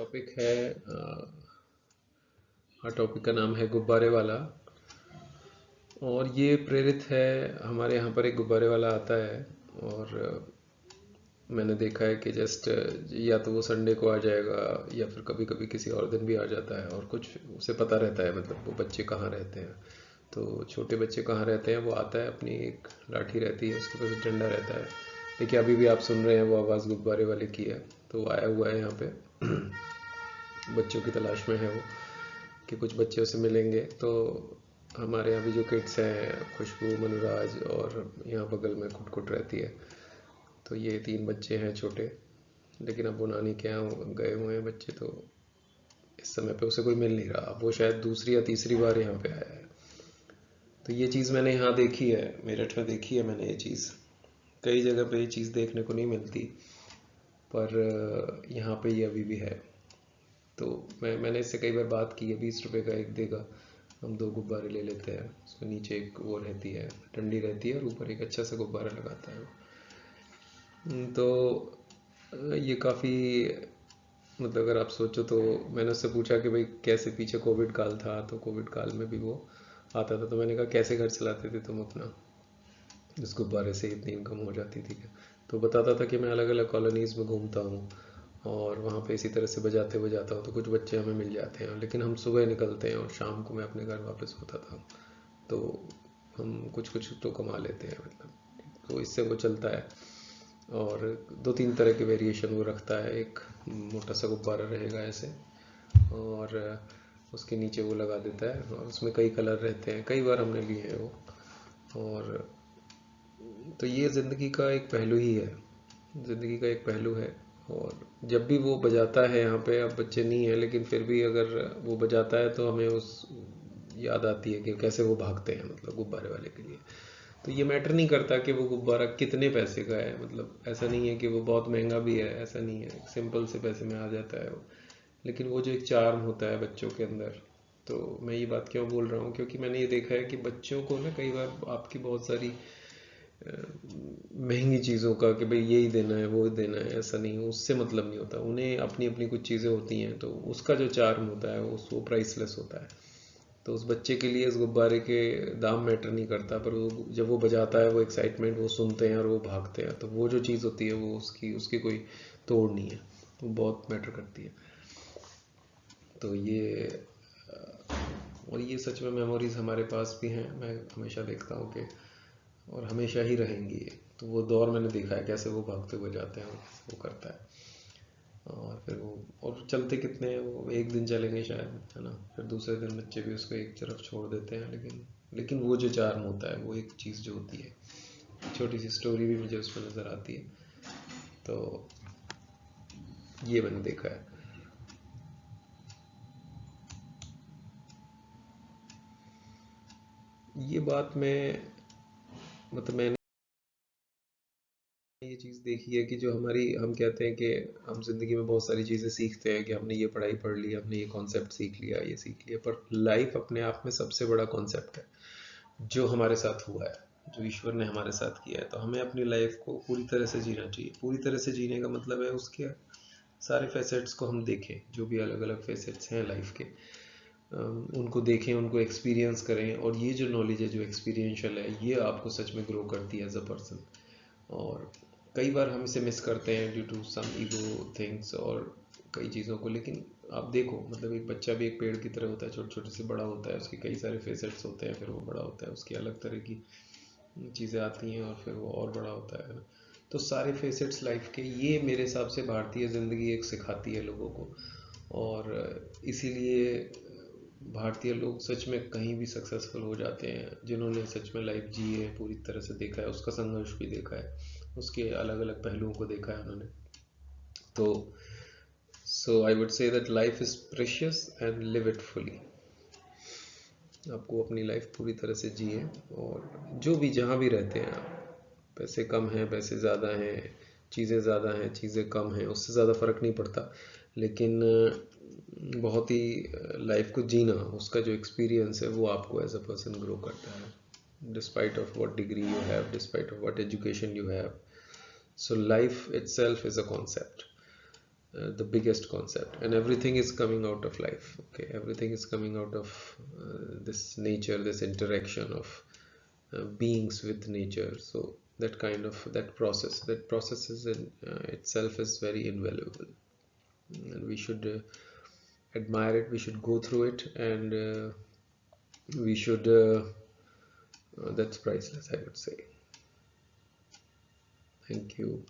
Topic है हाँ, topic का नाम है गुब्बारे वाला। और ये प्रेरित है, हमारे यहाँ पर एक गुब्बारे वाला आता है और मैंने देखा है कि जस्ट या तो वो संडे को आ जाएगा या फिर कभी कभी किसी और दिन भी आ जाता है और कुछ उसे पता रहता है, मतलब वो बच्चे कहाँ रहते हैं। तो छोटे बच्चे कहाँ रहते हैं वो आता है, अपनी एक लाठी रहती है, उसके पास डंडा रहता है। देखिए अभी भी आप सुन रहे हैं वो आवाज़ गुब्बारे वाले की है। तो वो आया हुआ है यहाँ पे बच्चों की तलाश में है वो, कि कुछ बच्चे उससे मिलेंगे। तो हमारे यहाँ भी जो किड्स हैं, खुशबू, मनुराज और यहाँ बगल में कुट रहती है। तो ये 3 बच्चे हैं छोटे, लेकिन अब वो नानी के यहाँ गए हुए हैं बच्चे। तो इस समय पे उसे कोई मिल नहीं रहा। अब वो शायद दूसरी या तीसरी बार यहाँ पे आया है। तो ये चीज़ मैंने यहाँ देखी है, मेरठ में देखी है मैंने ये चीज़। कई जगह पे ये चीज़ देखने को नहीं मिलती, पर यहाँ पे ये अभी भी है। तो मैंने इससे कई बार बात की है, 20 रुपए का एक देगा, हम 2 गुब्बारे ले लेते हैं। उसमें नीचे एक वो रहती है, डंडी रहती है, और ऊपर एक अच्छा सा गुब्बारा लगाता है वो। तो ये काफ़ी, मतलब अगर आप सोचो तो मैंने उससे पूछा कि भाई कैसे, पीछे कोविड काल था तो कोविड काल में भी वो आता था। तो मैंने कहा कैसे घर चलाते थे तुम अपना, इस गुब्बारे से इतनी इनकम हो जाती थी क्या? तो बताता था कि मैं अलग अलग कॉलोनीज़ में घूमता हूँ और वहाँ पे इसी तरह से बजाते बजाता हूँ, तो कुछ बच्चे हमें मिल जाते हैं, लेकिन हम सुबह निकलते हैं और शाम को मैं अपने घर वापस होता था। तो हम कुछ कुछ तो कमा लेते हैं, मतलब तो इससे वो चलता है। और 2-3 तरह के वेरिएशन वो रखता है। एक मोटा सा गुब्बारा रहेगा ऐसे, और उसके नीचे वो लगा देता है, और उसमें कई कलर रहते हैं, कई बार हमने लिए हैं वो। और तो ये ज़िंदगी का एक पहलू ही है, ज़िंदगी का एक पहलू है। और जब भी वो बजाता है यहाँ पे, अब बच्चे नहीं हैं लेकिन फिर भी अगर वो बजाता है तो हमें उस याद आती है कि कैसे वो भागते हैं, मतलब गुब्बारे वाले के लिए। तो ये मैटर नहीं करता कि वो गुब्बारा कितने पैसे का है, मतलब ऐसा नहीं है कि वो बहुत महंगा भी है, ऐसा नहीं है, सिंपल से पैसे में आ जाता है वो। लेकिन वो जो एक चार्म होता है बच्चों के अंदर। तो मैं ये बात क्यों बोल रहा हूँ, क्योंकि मैंने ये देखा है कि बच्चों को ना कई बार आपकी बहुत सारी महंगी चीज़ों का, कि भाई यही देना है वो देना है, ऐसा नहीं, उससे मतलब नहीं होता। उन्हें अपनी अपनी कुछ चीज़ें होती हैं, तो उसका जो चार्म होता है वो प्राइसलेस होता है। तो उस बच्चे के लिए इस गुब्बारे के दाम मैटर नहीं करता, पर वो जब वो बजाता है, वो एक्साइटमेंट, वो सुनते हैं और वो भागते हैं, तो वो जो चीज़ होती है वो उसकी उसकी कोई तोड़ नहीं है, वो बहुत मैटर करती है। तो ये और ये सच में मेमोरीज हमारे पास भी हैं। मैं हमेशा देखता हूँ कि, और हमेशा ही रहेंगी ये। तो वो दौर मैंने देखा है कैसे वो भागते हुए जाते हैं और कैसे वो करता है। और फिर वो, और चलते कितने हैं वो, एक दिन चलेंगे शायद, है ना, फिर दूसरे दिन बच्चे भी उसको एक तरफ छोड़ देते हैं। लेकिन वो जो चार्म होता है, वो एक चीज़ जो होती है, छोटी सी स्टोरी भी मुझे उसमें नज़र आती है। तो ये मैंने देखा है। ये बात मैं, मतलब मैंने ये चीज़ देखी है कि जो हमारी, हम कहते हैं कि हम जिंदगी में बहुत सारी चीज़ें सीखते हैं, कि हमने ये पढ़ाई पढ़ ली, हमने ये कॉन्सेप्ट सीख लिया, ये सीख लिया, पर लाइफ अपने आप में सबसे बड़ा कॉन्सेप्ट है जो हमारे साथ हुआ है, जो ईश्वर ने हमारे साथ किया है। तो हमें अपनी लाइफ को पूरी तरह से जीना चाहिए। पूरी तरह से जीने का मतलब है उसके सारे फैसेट्स को हम देखें, जो भी अलग अलग फैसेट्स हैं लाइफ के, उनको देखें, उनको एक्सपीरियंस करें। और ये जो नॉलेज है, जो एक्सपीरियंशियल है, ये आपको सच में ग्रो करती है एज अ पर्सन। और कई बार हम इसे मिस करते हैं due to some ego things और कई चीज़ों को। लेकिन आप देखो, मतलब एक बच्चा भी एक पेड़ की तरह होता है, छोटे छोटे से बड़ा होता है, उसके कई सारे फेसेट्स होते हैं, फिर वो बड़ा होता है, उसकी अलग तरह की चीज़ें आती हैं, और फिर वो और बड़ा होता है। तो सारे फेसेट्स लाइफ के, ये मेरे हिसाब से भारतीय ज़िंदगी एक सिखाती है लोगों को। और इसीलिए भारतीय लोग सच में कहीं भी सक्सेसफुल हो जाते हैं, जिन्होंने सच में लाइफ जी है, पूरी तरह से देखा है, उसका संघर्ष भी देखा है, उसके अलग अलग पहलुओं को देखा है उन्होंने। तो so I would say that life is precious and live it fully. आपको अपनी लाइफ पूरी तरह से जिए, और जो भी जहाँ भी रहते हैं आप, पैसे कम हैं, पैसे ज़्यादा हैं, चीज़ें ज़्यादा हैं, चीज़ें कम हैं, उससे ज़्यादा फ़र्क नहीं पड़ता। लेकिन बहुत ही लाइफ को जीना, उसका जो एक्सपीरियंस है, वो आपको एज अ पर्सन ग्रो करता है, despite of what degree you have, despite of what education you have. So life itself is a concept. the biggest concept, and everything is coming out of life. Okay, everything is coming out of this nature, this interaction of beings with nature. So that kind of that process is in itself is very invaluable, and we should admire it, we should go through it, and we should that's priceless, I would say. Thank you.